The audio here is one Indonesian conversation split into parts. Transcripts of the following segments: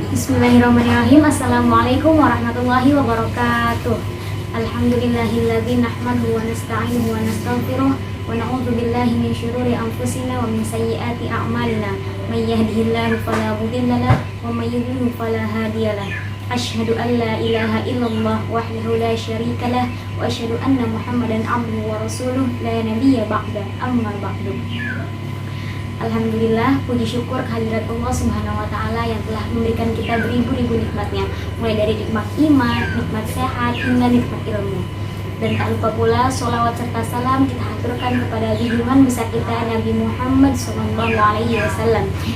Bismillahirrahmanirrahim. Assalamualaikum warahmatullahi wabarakatuh. Alhamdulillahilladzi nahmaduhu wa nasta'inuhu wa nastaghfiruh wa na'udzu billahi min syururi anfusina wa min sayyiati a'malina. May yahdihillahu fala mudilla lahu wa may yudlil fala hadiya lahu. Asyhadu an la ilaha illallah wahdahu la syarika lah wa asyhadu anna Muhammadan abduhu wa rasuluh la nabiyya ba'da. Amma ba'du. Alhamdulillah, puji syukur kehadirat Allah Subhanahu wa Ta'ala yang telah memberikan kita beribu-ribu nikmatnya, mulai dari nikmat iman, nikmat sehat, hingga nikmat ilmu. Dan tak lupa pula sholawat serta salam kita haturkan kepada junjungan besar kita Nabi Muhammad SAW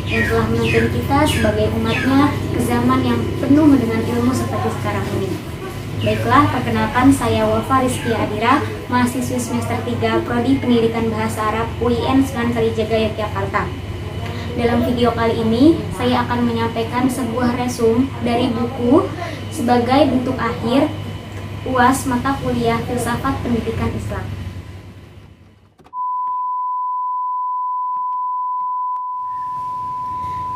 yang telah menuntun kita sebagai umatnya ke zaman yang penuh dengan ilmu seperti sekarang ini. Baiklah, perkenalkan saya Wafa Rizkia Adira, mahasiswi semester 3 Prodi Pendidikan Bahasa Arab UIN Sunan Kalijaga, Yogyakarta. Dalam video kali ini, saya akan menyampaikan sebuah resum dari buku sebagai bentuk akhir UAS mata kuliah Filsafat Pendidikan Islam.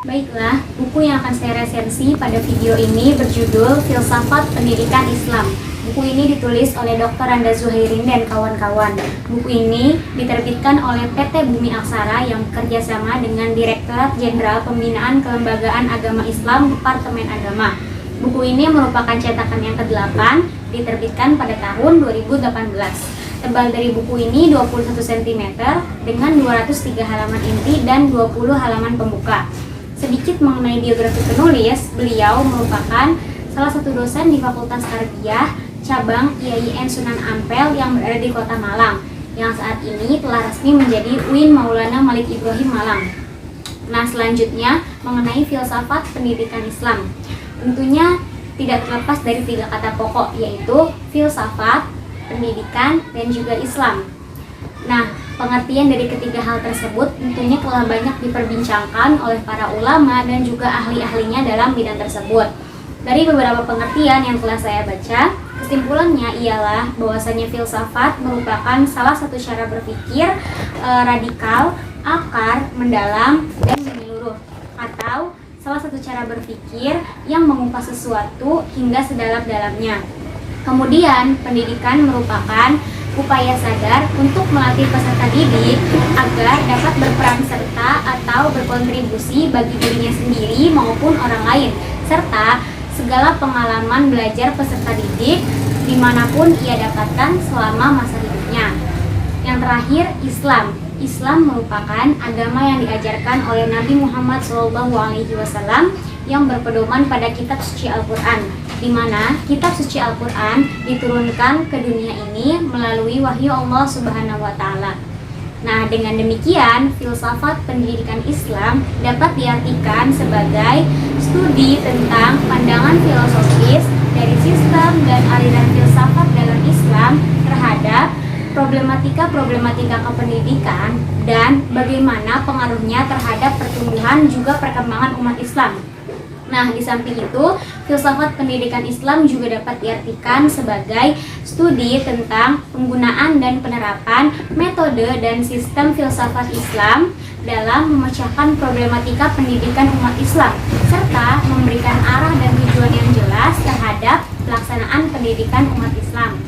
Baiklah, buku yang akan saya resensi pada video ini berjudul Filsafat Pendidikan Islam. Buku ini ditulis oleh Dr. Randa Zuhairin dan kawan-kawan. Buku ini diterbitkan oleh PT Bumi Aksara yang bekerjasama dengan Direktorat Jenderal Pembinaan Kelembagaan Agama Islam Departemen Agama. Buku ini merupakan cetakan yang ke-8, diterbitkan pada tahun 2018. Tebal dari buku ini 21 cm dengan 203 halaman inti dan 20 halaman pembuka. Sedikit mengenai biografi penulis, beliau merupakan salah satu dosen di Fakultas Tarbiyah cabang IAIN Sunan Ampel yang berada di Kota Malang, yang saat ini telah resmi menjadi UIN Maulana Malik Ibrahim Malang. Nah, selanjutnya mengenai filsafat pendidikan Islam. Tentunya tidak terlepas dari 3 kata pokok, yaitu filsafat, pendidikan, dan juga Islam. Nah, pengertian dari ketiga hal tersebut tentunya telah banyak diperbincangkan oleh para ulama dan juga ahli-ahlinya dalam bidang tersebut. Dari beberapa pengertian yang telah saya baca, kesimpulannya ialah bahwasanya filsafat merupakan salah satu cara berpikir radikal, akar, mendalam, dan menyeluruh, atau salah satu cara berpikir yang mengupas sesuatu hingga sedalam-dalamnya. Kemudian, pendidikan merupakan upaya sadar untuk melatih peserta didik agar dapat berperan serta atau berkontribusi bagi dirinya sendiri maupun orang lain, serta segala pengalaman belajar peserta didik dimanapun ia dapatkan selama masa hidupnya. Yang terakhir, Islam. Islam merupakan agama yang diajarkan oleh Nabi Muhammad SAW yang berpedoman pada kitab suci Al-Quran, di mana kitab suci Al-Quran diturunkan ke dunia ini melalui wahyu Allah Subhanahu wa Ta'ala. Nah, dengan demikian, filsafat pendidikan Islam dapat diartikan sebagai studi tentang pandangan filosofis dari sistem dan aliran filsafat dalam Islam terhadap problematika-problematika kependidikan dan bagaimana pengaruhnya terhadap pertumbuhan juga perkembangan umat Islam. Nah, di samping itu, filsafat pendidikan Islam juga dapat diartikan sebagai studi tentang penggunaan dan penerapan metode dan sistem filsafat Islam dalam memecahkan problematika pendidikan umat Islam, serta memberikan arah dan tujuan yang jelas terhadap pelaksanaan pendidikan umat Islam.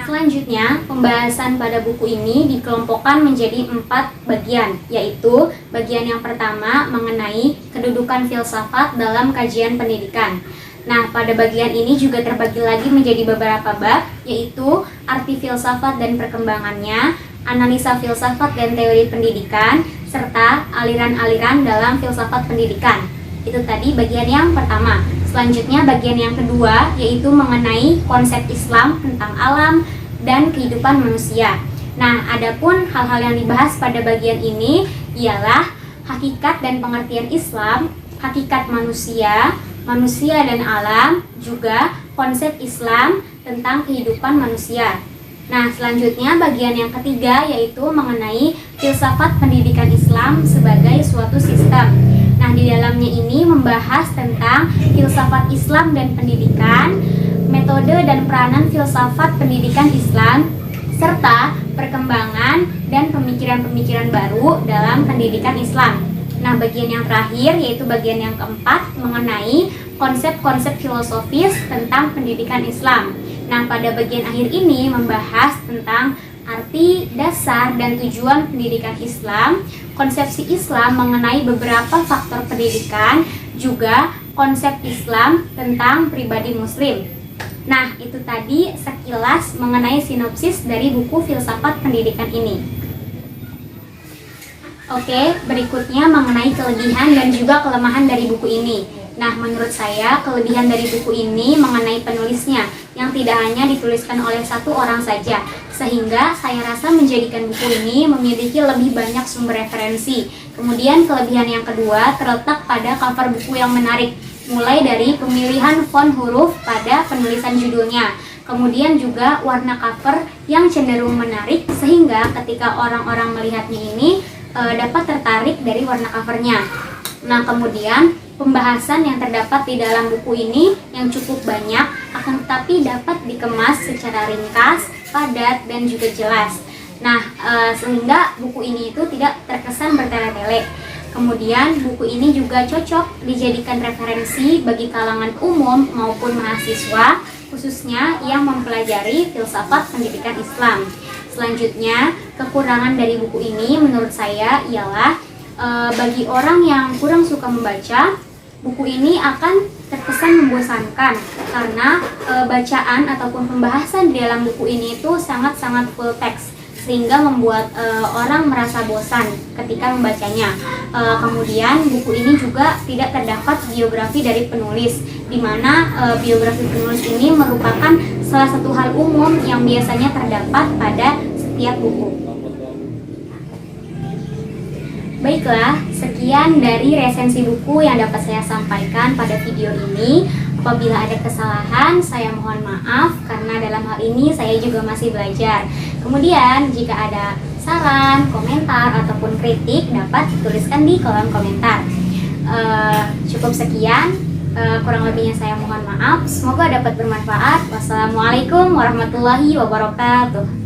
Selanjutnya, pembahasan pada buku ini dikelompokkan menjadi 4 bagian, yaitu bagian yang pertama mengenai kedudukan filsafat dalam kajian pendidikan. Nah, pada bagian ini juga terbagi lagi menjadi beberapa bab, yaitu arti filsafat dan perkembangannya, analisa filsafat dan teori pendidikan, serta aliran-aliran dalam filsafat pendidikan. Itu tadi bagian yang pertama. Selanjutnya bagian yang kedua yaitu mengenai konsep Islam tentang alam dan kehidupan manusia. Nah, adapun hal-hal yang dibahas pada bagian ini ialah hakikat dan pengertian Islam, hakikat manusia, manusia dan alam, juga konsep Islam tentang kehidupan manusia. Nah, selanjutnya bagian yang ketiga yaitu mengenai filsafat pendidikan Islam sebagai suatu sistem. Nah, di dalamnya ini membahas tentang filsafat Islam dan pendidikan, metode dan peranan filsafat pendidikan Islam, serta perkembangan dan pemikiran-pemikiran baru dalam pendidikan Islam. Nah, bagian yang terakhir yaitu bagian yang keempat mengenai konsep-konsep filosofis tentang pendidikan Islam. Nah, pada bagian akhir ini membahas tentang arti, dasar, dan tujuan pendidikan Islam, konsepsi Islam mengenai beberapa faktor pendidikan, juga konsep Islam tentang pribadi Muslim. Nah, itu tadi sekilas mengenai sinopsis dari buku Filsafat Pendidikan ini. Oke, berikutnya mengenai kelebihan dan juga kelemahan dari buku ini. Nah, menurut saya kelebihan dari buku ini mengenai penulisnya yang tidak hanya dituliskan oleh satu orang saja, sehingga saya rasa menjadikan buku ini memiliki lebih banyak sumber referensi. Kemudian kelebihan yang kedua terletak pada cover buku yang menarik, mulai dari pemilihan font huruf pada penulisan judulnya. Kemudian juga warna cover yang cenderung menarik sehingga ketika orang-orang melihatnya ini dapat tertarik dari warna covernya. Nah, kemudian pembahasan yang terdapat di dalam buku ini yang cukup banyak, akan tetapi dapat dikemas secara ringkas, padat, dan juga jelas. Nah, sehingga buku ini itu tidak terkesan bertele-tele. Kemudian buku ini juga cocok dijadikan referensi bagi kalangan umum maupun mahasiswa, khususnya yang mempelajari filsafat pendidikan Islam. Selanjutnya, kekurangan dari buku ini menurut saya ialah bagi orang yang kurang suka membaca, buku ini akan terkesan membosankan karena bacaan ataupun pembahasan di dalam buku ini itu sangat-sangat full text, sehingga membuat orang merasa bosan ketika membacanya. Kemudian buku ini juga tidak terdapat biografi dari penulis, di mana biografi penulis ini merupakan salah satu hal umum yang biasanya terdapat pada setiap buku. Baiklah, sekian dari resensi buku yang dapat saya sampaikan pada video ini. Apabila ada kesalahan, saya mohon maaf karena dalam hal ini saya juga masih belajar. Kemudian, jika ada saran, komentar, ataupun kritik dapat dituliskan di kolom komentar. Cukup sekian, kurang lebihnya saya mohon maaf. Semoga dapat bermanfaat. Wassalamualaikum warahmatullahi wabarakatuh.